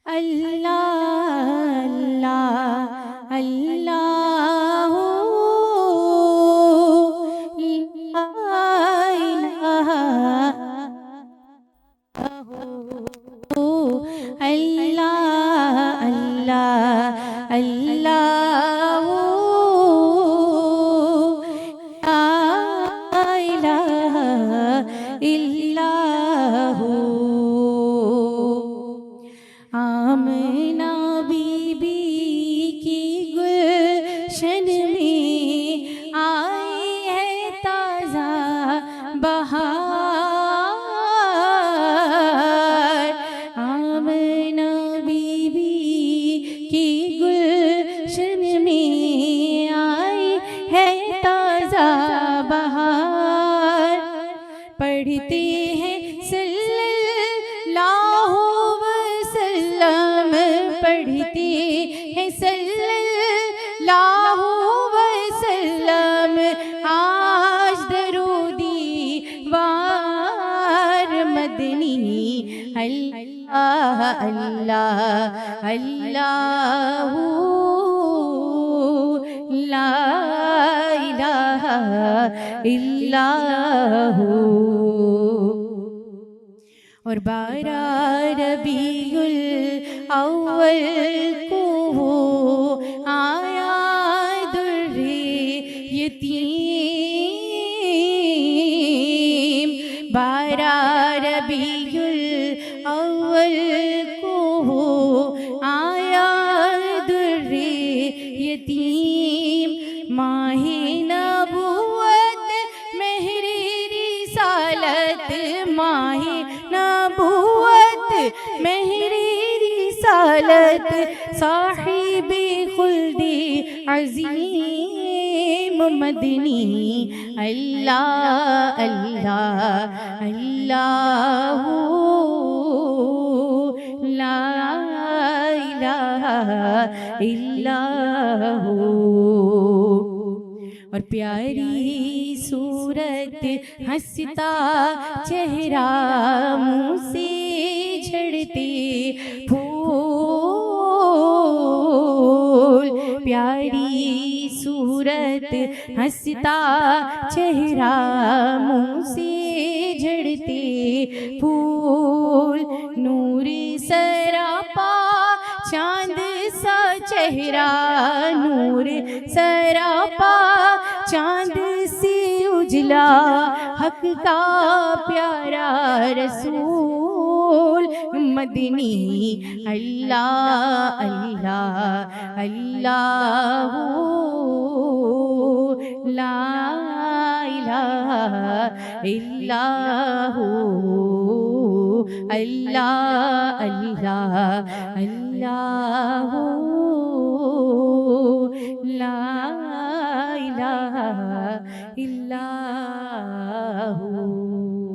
اللہ اللہ اللہ لا الہ اللہ اللہ اللہ لا الہ الا ہو۔ آمنہ بی بی کی گلشن میں آئی ہے تازہ بہار، آمنہ بی بی کی گلشن میں آئی ہے تازہ بہار، پڑھتے ہیں صلی اللہ وسلم، پڑھتے ہیں صلی اللہ وسلم، آج درودی وار مدنی، اللہ اللہ اللہ لا الہ الا ہو۔ اور 12 ربیع الاول کو آیا در یتیم، 12 ربیع الاول کو آیا در یتیم، ماہ نبوت مہر رسالت، ماہ نبوت مہر رسالت، صاحب خلد عظیم مدنی، اللہ اللہ اللہ لا الہ الا ہو۔ اور پیاری صورت ہنستا چہرہ منہ سے جھڑتے پھول، پیاری صورت ہنستا چہرہ منہ سے جھڑتے پھول، نور سراپا چاند سا چہرہ، نور سراپا چاند سے اجلا، حق کا پیارا رسول مدنی، اللہ اللہ اللہ لا الہ الا ہو، اللہ اللہ اللہ